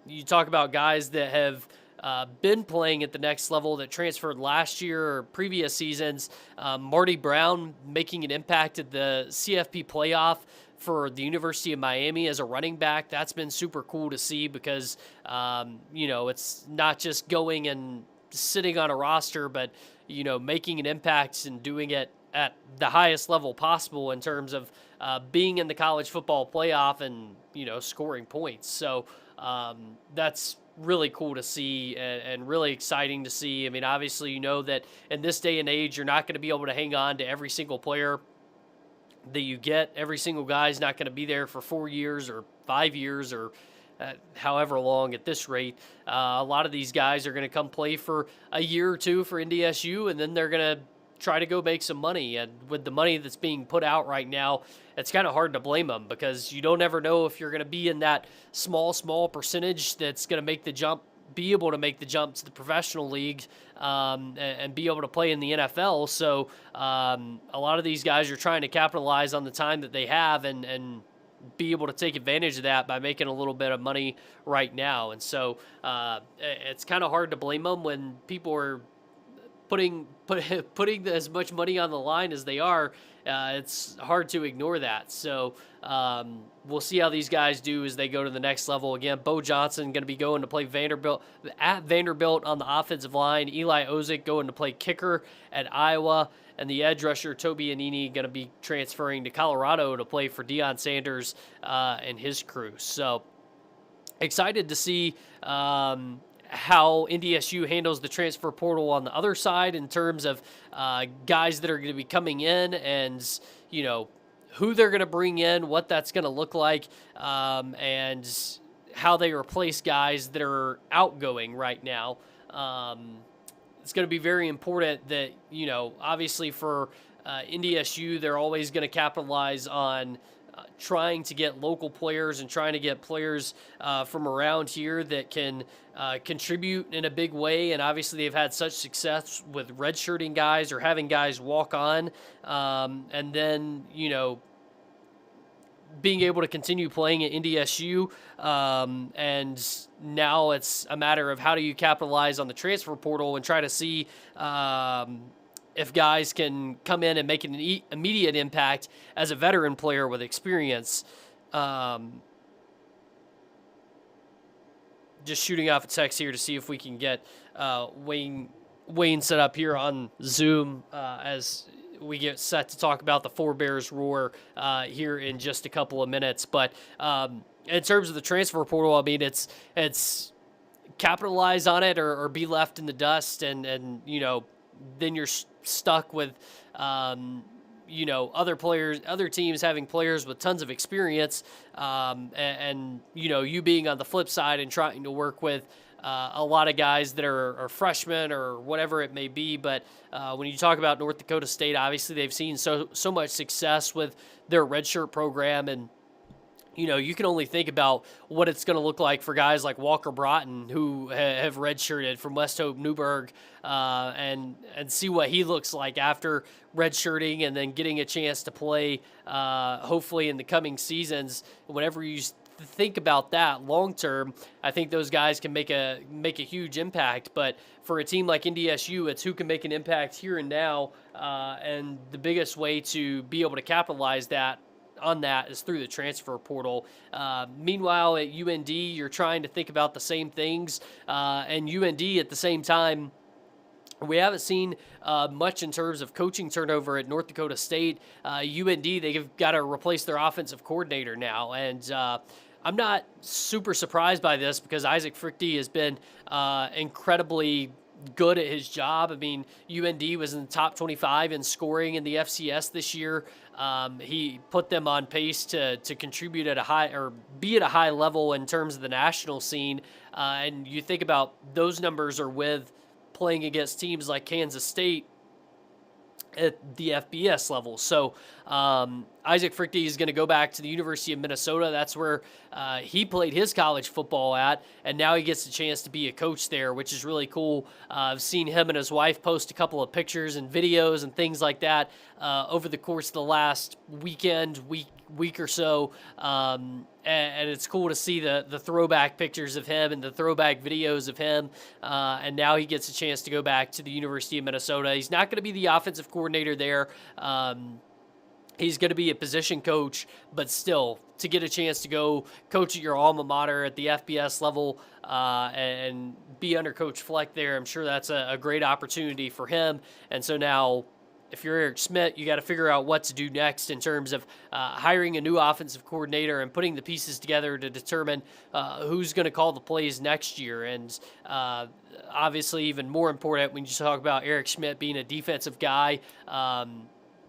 You talk about guys that have been playing at the next level that transferred last year or previous seasons. Marty Brown making an impact at the CFP playoff for the University of Miami as a running back. That's been super cool to see because, it's not just going and sitting on a roster, but, making an impact and doing it at the highest level possible in terms of being in the college football playoff and, scoring points. So that's really cool to see and really exciting to see. I mean, obviously, that in this day and age, you're not going to be able to hang on to every single player that you get. Every single guy's not going to be there for 4 years or 5 years or however long at this rate. A lot of these guys are going to come play for a year or two for NDSU, and then they're going to try to go make some money. And with the money that's being put out right now, it's kind of hard to blame them because you don't ever know if you're going to be in that small percentage that's going to make the jump, be able to make the jump to the professional league and be able to play in the NFL. So a lot of these guys are trying to capitalize on the time that they have and be able to take advantage of that by making a little bit of money right now. And so it's kind of hard to blame them when people are putting as much money on the line as they are. It's hard to ignore that. So we'll see how these guys do as they go to the next level. Again, Bo Johnson going to be going to play at Vanderbilt on the offensive line. Eli Ozick going to play kicker at Iowa. And the edge rusher, Toby Anini, going to be transferring to Colorado to play for Deion Sanders and his crew. So excited to see how NDSU handles the transfer portal on the other side in terms of guys that are going to be coming in and, who they're going to bring in, what that's going to look like, and how they replace guys that are outgoing right now. It's going to be very important that, obviously for NDSU, they're always going to capitalize on trying to get local players and trying to get players from around here that can contribute in a big way. And obviously they've had such success with redshirting guys or having guys walk on. And then, being able to continue playing at NDSU. And now it's a matter of how do you capitalize on the transfer portal and try to see if guys can come in and make an immediate impact as a veteran player with experience. Just shooting off a text here to see if we can get Wayne set up here on Zoom as we get set to talk about the Four Bears Roar here in just a couple of minutes. But in terms of the transfer portal, I mean, it's capitalize on it or be left in the dust, and then you're stuck with other players, other teams having players with tons of experience, and you being on the flip side and trying to work with a lot of guys that are freshmen or whatever it may be. But when you talk about North Dakota State, obviously they've seen so much success with their redshirt program, and you can only think about what it's going to look like for guys like Walker Broughton who have redshirted from West Hope Newburgh, and see what he looks like after redshirting and then getting a chance to play hopefully in the coming seasons. Whenever you think about that long term, I think those guys can make a huge impact. But for a team like NDSU, it's who can make an impact here and now, and the biggest way to be able to capitalize on that is through the transfer portal. Meanwhile, at UND, you're trying to think about the same things, and UND at the same time We haven't seen much in terms of coaching turnover at North Dakota State. UND, they've got to replace their offensive coordinator now. And I'm not super surprised by this because Isaac Frichte has been incredibly good at his job. I mean, UND was in the top 25 in scoring in the FCS this year. He put them on pace to contribute at a high, or be at a high level in terms of the national scene. And you think about those numbers are with playing against teams like Kansas State at the FBS level. So Isaac Frichte is going to go back to the University of Minnesota. That's where he played his college football at, and now he gets a chance to be a coach there, which is really cool. I've seen him and his wife post a couple of pictures and videos and things like that over the course of the last week or so. And it's cool to see the throwback pictures of him and the throwback videos of him. And now he gets a chance to go back to the University of Minnesota. He's not going to be the offensive coordinator there. He's going to be a position coach, but still, to get a chance to go coach at your alma mater at the FBS level and be under Coach Fleck there, I'm sure that's a great opportunity for him. And so now, if you're Eric Schmidt, you got to figure out what to do next in terms of hiring a new offensive coordinator and putting the pieces together to determine who's going to call the plays next year. And obviously, even more important when you talk about Eric Schmidt being a defensive guy,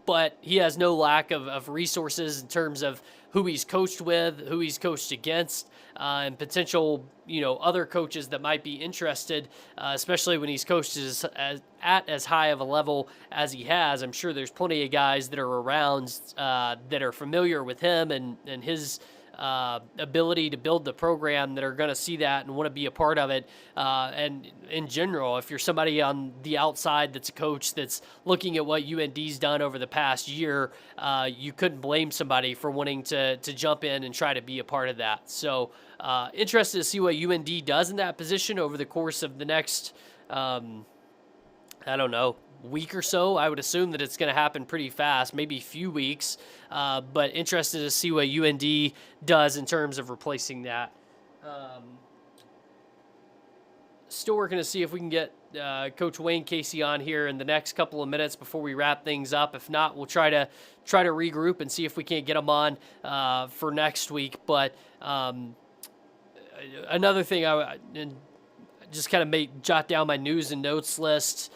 but he has no lack of resources in terms of who he's coached with, who he's coached against, and potential, other coaches that might be interested, especially when he's coached at as high of a level as he has. I'm sure there's plenty of guys that are around that are familiar with him and his ability to build the program that are going to see that and want to be a part of it. And in general, if you're somebody on the outside that's a coach that's looking at what UND's done over the past year, you couldn't blame somebody for wanting to jump in and try to be a part of that. So interested to see what UND does in that position over the course of the next, week or so. I would assume that it's going to happen pretty fast, maybe a few weeks, but interested to see what UND does in terms of replacing that. Still working to see if we can get Coach Wayne Casey on here in the next couple of minutes before we wrap things up. If not, we'll try to regroup and see if we can't get him on for next week. But another thing and just kind of jot down my news and notes list.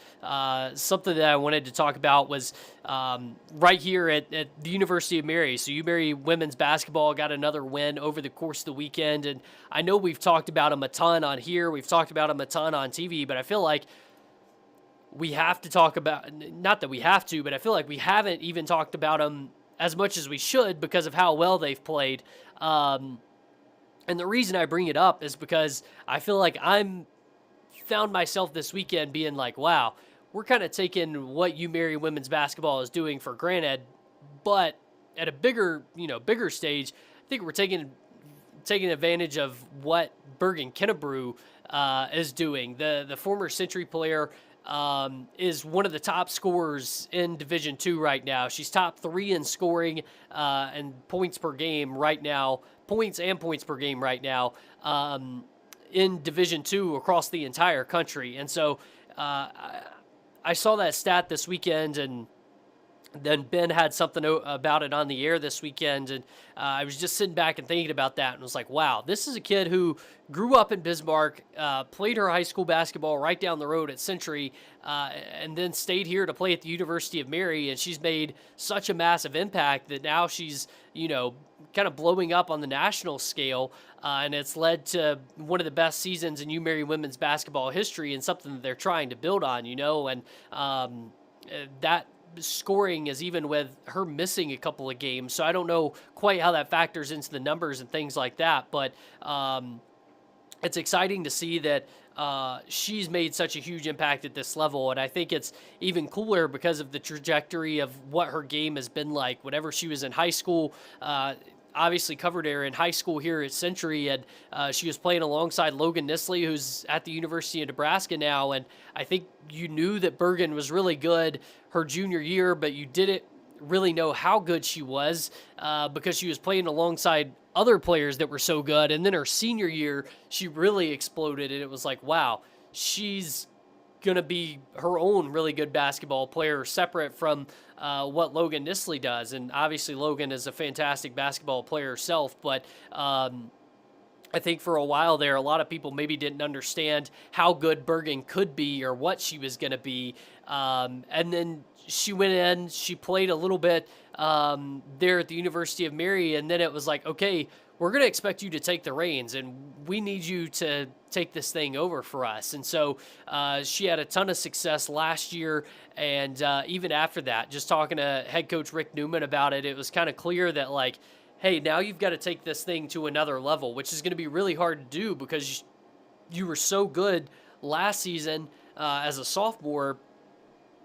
Something that I wanted to talk about was right here at the University of Mary. So UMary women's basketball got another win over the course of the weekend. And I know we've talked about them a ton on here. We've talked about them a ton on TV, but I feel like we have to talk about, not that we have to, but I feel like we haven't even talked about them as much as we should because of how well they've played. And the reason I bring it up is because I feel like found myself this weekend being like, wow, we're kind of taking what UMary women's basketball is doing for granted, but at a bigger stage, I think we're taking advantage of what Bergen Kennebrew is doing. The former Century player is one of the top scorers in Division II right now. She's top 3 in scoring and points per game right now, points per game right now. In Division II across the entire country. And so I saw that stat this weekend, and then Ben had something about it on the air this weekend, and I was just sitting back and thinking about that and was like, wow, this is a kid who grew up in Bismarck, played her high school basketball right down the road at Century, and then stayed here to play at the University of Mary, and she's made such a massive impact that now she's, kind of blowing up on the national scale, and it's led to one of the best seasons in UMary women's basketball history and something that they're trying to build on, and that scoring is even with her missing a couple of games. So I don't know quite how that factors into the numbers and things like that, but it's exciting to see that she's made such a huge impact at this level. And I think it's even cooler because of the trajectory of what her game has been like. Whenever she was in high school, obviously covered her in high school here at Century, and she was playing alongside Logan Nisley, who's at the University of Nebraska now. And I think you knew that Bergen was really good her junior year, but you didn't really know how good she was because she was playing alongside other players that were so good. And then her senior year, she really exploded, and it was like, wow, she's going to be her own really good basketball player, separate from what Logan Nisley does. And obviously Logan is a fantastic basketball player herself, but I think for a while there, a lot of people maybe didn't understand how good Bergen could be or what she was going to be. And then she went in, she played a little bit there at the University of Mary, and then it was like, okay, we're going to expect you to take the reins, and we need you to take this thing over for us. And so she had a ton of success last year, and even after that, just talking to head coach Rick Newman about it, it was kind of clear that, like, hey, now you've got to take this thing to another level, which is going to be really hard to do because you were so good last season as a sophomore.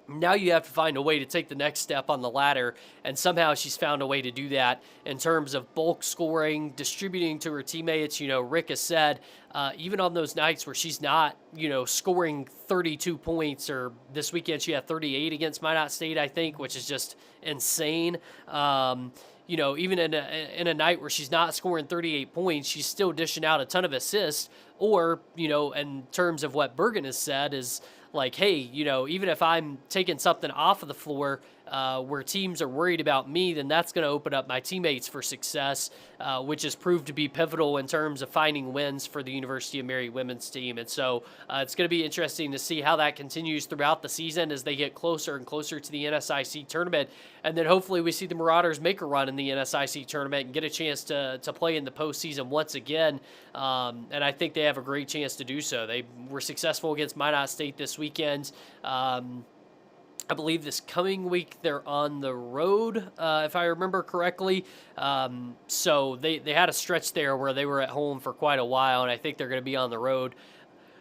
Now you have to find a way to take the next step on the ladder, and somehow she's found a way to do that in terms of bulk scoring, distributing to her teammates. You know, Rick has said, even on those nights where she's not, you know, scoring 32 points, or this weekend she had 38 against Minot State, I think, which is just insane. You know, even in a night where she's not scoring 38 points, she's still dishing out a ton of assists. Or, you know, in terms of what Bergen has said is like, hey, you know, even if I'm taking something off of the floor where teams are worried about me, then that's going to open up my teammates for success, which has proved to be pivotal in terms of finding wins for the University of Mary women's team. And so it's going to be interesting to see how that continues throughout the season as they get closer and closer to the NSIC tournament. And then hopefully we see the Marauders make a run in the NSIC tournament and get a chance to play in the postseason once again. And I think they have a great chance to do so. They were successful against Minot State this weekend. I believe this coming week they're on the road, if I remember correctly. So they had a stretch there where they were at home for quite a while, and I think they're going to be on the road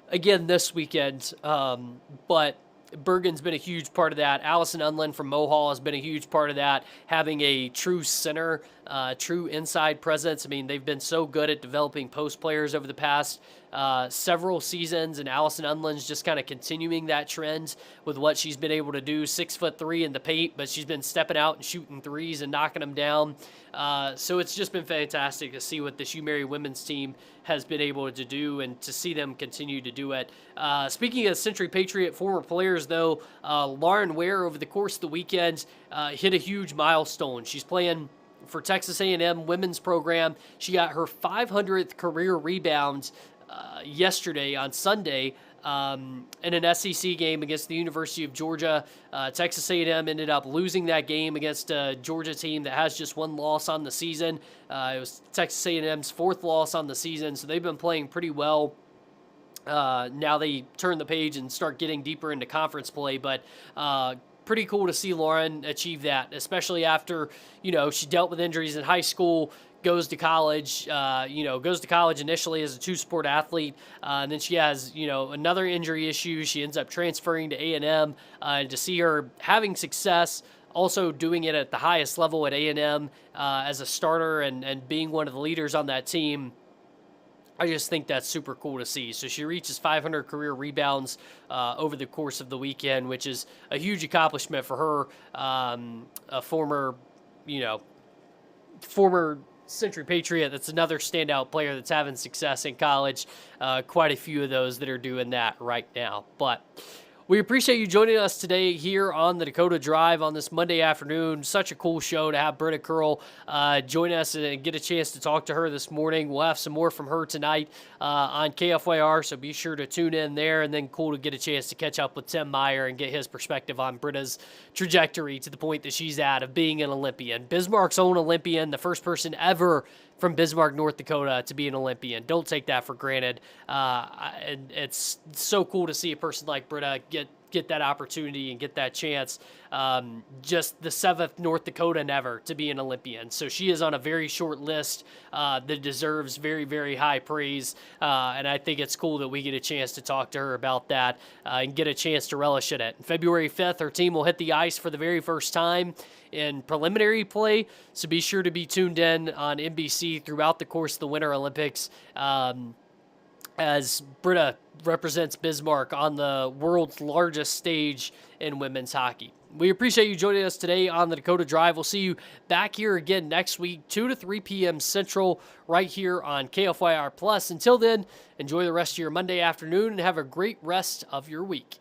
again this weekend. But Bergen's been a huge part of that. Allison Unland from Mohall has been a huge part of that, having a true center, true inside presence. I mean, they've been so good at developing post players over the past several seasons, and Allison Unland's just kind of continuing that trend with what she's been able to do. 6'3" in the paint, but she's been stepping out and shooting threes and knocking them down. So it's just been fantastic to see what this UMary women's team has been able to do and to see them continue to do it. Speaking of Century Patriot former players, though, Lauren Ware over the course of the weekend hit a huge milestone. She's playing for Texas A&M women's program. She got her 500th career rebound yesterday on Sunday in an SEC game against the University of Georgia. Texas A&M ended up losing that game against a Georgia team that has just one loss on the season. It was Texas A&M's fourth loss on the season, so they've been playing pretty well. Now they turn the page and start getting deeper into conference play, but pretty cool to see Lauren achieve that, especially after, you know, she dealt with injuries in high school, goes to college initially as a two-sport athlete, and then she has, you know, another injury issue. She ends up transferring to A&M, and to see her having success, also doing it at the highest level at A&M as a starter and being one of the leaders on that team, I just think that's super cool to see. So she reaches 500 career rebounds over the course of the weekend, which is a huge accomplishment for her, a former Century Patriot. That's another standout player that's having success in college. Quite a few of those that are doing that right now. But we appreciate you joining us today here on the Dakota Drive on this Monday afternoon. Such a cool show to have Britta Curl join us and get a chance to talk to her this morning. We'll have some more from her tonight on KFYR, so be sure to tune in there. And then cool to get a chance to catch up with Tim Meyer and get his perspective on Britta's trajectory to the point that she's at of being an Olympian. Bismarck's own Olympian, the first person ever from Bismarck, North Dakota to be an Olympian. Don't take that for granted. And it's so cool to see a person like Britta get that opportunity and get that chance. Just the 7th North Dakotan ever to be an Olympian. So she is on a very short list that deserves very, very high praise. And I think it's cool that we get a chance to talk to her about that and get a chance to relish in it. February 5th, her team will hit the ice for the very first time in preliminary play, so be sure to be tuned in on NBC throughout the course of the Winter Olympics as Britta represents Bismarck on the world's largest stage in women's hockey. We appreciate you joining us today on the Dakota Drive. We'll see you back here again next week, 2 to 3 p.m. Central, right here on KFYR+. Until then, enjoy the rest of your Monday afternoon and have a great rest of your week.